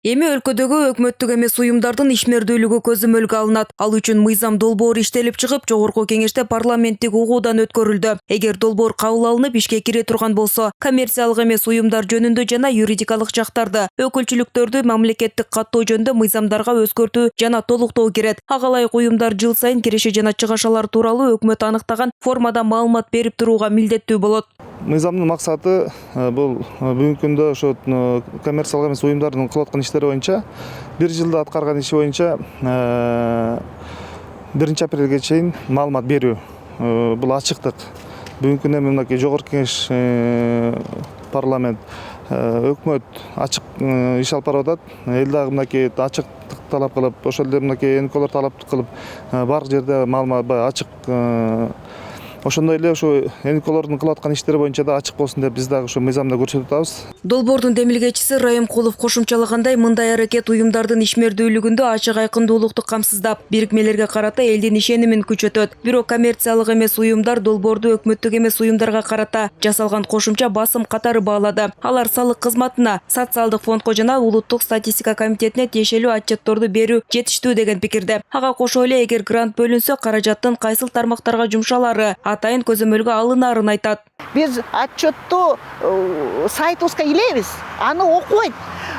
Эми өлкөдөгү өкмөттүк эмес уюмдардын ишмердүүлүгү көзөмөлгө алынат. Ал үчүн мыйзам долбоору иштелип чыгып, жогорку кеңеште парламенттик угуудан өткөрүлдү. Эгер долбоор кабыл алынып ишке кире турган болсо, коммерциялык эмес уюмдар жөнүндө жана юридикалык жактарды, өкүлчүлүктөрдү мамлекеттик каттоо жөнүндө мыйзамдарга өзгөртүү жана толуктоо кирет. Ага ылайык уюмдар жыл сайын киреше жана чыгашалар тууралуу өкмөт аныктаган формада маалымат берип турууга милдеттүү болот. Мыйзамдын максаты бул бүгүнкү күндө ошо коммерциялык эмес уюмдардын кылып аткан иштери боюнча бир жылда аткарган иши боюнча 1 апрелге чейин маалымат берүү. Бул ачыктык. Бүгүнкү күндө мынакей жогорку кеңеш, парламент, өкмөт ачык иш алып барып атат. Эл дагы мынакей ачыктык талап кылып, ошол эле мынакей НКОлор талап кылып, баардык жерде маалымат ачык. Ошондой эле ушу НКОлордун кылып аткан иштери боюнча да ачык болсун деп биз дагы ушу мыйзамда көрсөтүп атабыз. Долбоордун демилгечиси Райымкулов кошумчалагандай, мындай аракет уюмдардын ишмердүүлүгүндө ачык айкындуулукту камсыздап, бирикмелерге карата элдин ишенимин күчөтөт. Бирок коммерциялык эмес уюмдар долбоорду өкмөттүк эмес уюмдарга карата жасалган кошумча басым катары баалады. Алар салык кызматына, социалдык фондко жана улуттук статистика комитетине тиешелүү отчетторду берүү жетиштүү деген пикирде. Ага кошо эле, эгер грант бөлүнсө, каражаттын кайсыл тармактарга жумшалары атайын көзөмөлгө алынаарын айтат. Биз отчетту сайтыбызга илебиз, аны окубайт.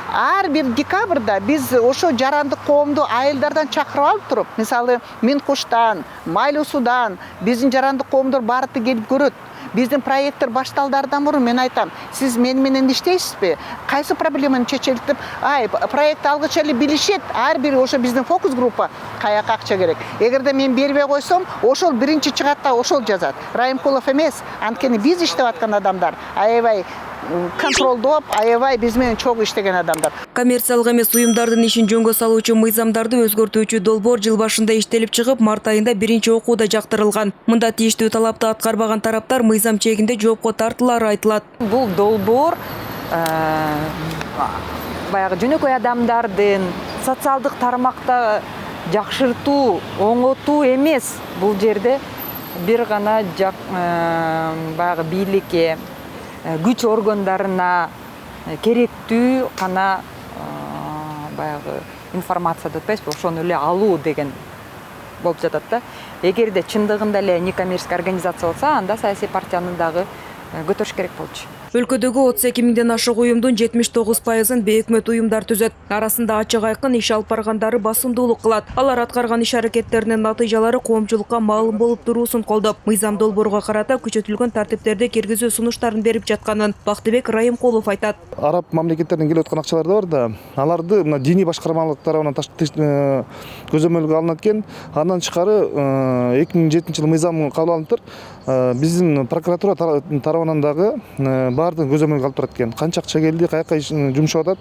Ар бир декабрда биз ошо жарандык коомду айылдардан чакырып алып туруп, мисалы Минкуштан, Майлуусудан биздин жарандык коомдор баарды келип көрөт. Биздин проекттер башталдардан мурун мен айтам, сиз менен иштейсизби? Кайсы проблеманы чечели деп, проект алгыча эле билишет. Ар бир ошо биздин фокус группа каяка акча керек. Эгерде мен бербей койсом, ошол биринчи чыгат да ошол жазат. Райымкулов эмес, анткени биз иштеп аткан адамдар, аябай контролдоп, аябай биз менен чогуу иштеген адамдар. Коммерциялык эмес уюмдардын ишин жөнгө салуучу мыйзамдарды өзгөртүүчү долбоор жыл башында иштелип чыгып, март айында биринчи окууда жактырылган. Мында тийиштүү талапты аткарбаган тараптар мыйзам чегинде жоопко тартылары айтылат. Бул долбоор баягы жөнөкөй адамдардын социалдык тармакта жакшыртуу, оңотуу эмес. Бул жерде бир гана баягы бийликке, күч органдарына керектүү гана баягы информация деп атпайбызбы, ошону эле алуу деген болуп жатат да. Эгерде чындыгында эле некоммерческий организация болсо, анда саясий партияны дагы көтөрүш керек болчу. Өлкөдөгү 32 миңден ашык уюмдун 79%-ын бейөкмөт уюмдар түзөт. Арасында ачык айкын иш алып баргандары басымдуулук кылат. Алар аткарган иш аракеттеринин натыйжалары коомчулукка маалым болуп туруусун колдоп, мыйзам долбоорго карата күчөтүлгөн тартиптерди киргизүү сунуштарын берип жатканын Бактыбек Райымкулов айтат. Араб мамлекеттеринен келип аткан акчалар да бар да, аларды мына диний башкармалык тарабынан көзөмөлгө алынат экен. Андан тышкары 2007-жылы мыйзам кабыл алынып, биздин прокуратура тарабынан дагы баардыгын көзөмөлгө алып турат экен. Канча акча келди, каяка жумшап атат.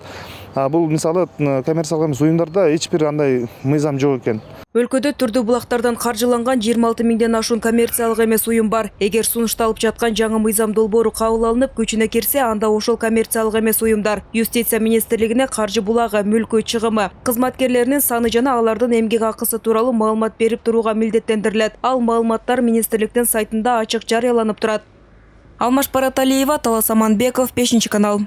Бул мисалы коммерциялык эмес уюмдарда эч бир андай мыйзам жок экен. Өлкөдө түрдүү булактардан каржыланган 26 миңден ашуун коммерциялык эмес уюм бар. Эгер сунушталып жаткан жаңы мыйзам долбоору кабыл алынып күчүнө кирсе, анда ошол коммерциялык эмес уюмдар Юстиция министрлигине каржы булагы, мүлкү чыгымы, кызматкерлеринин саны жана алардын эмгек акысы тууралуу маалымат берип турууга милдеттендирилет. Ал маалыматтар министрликтин сайтында ачык жарыяланып турат. Алмаш Параталиева, Талас Аманбеков, 5 канал.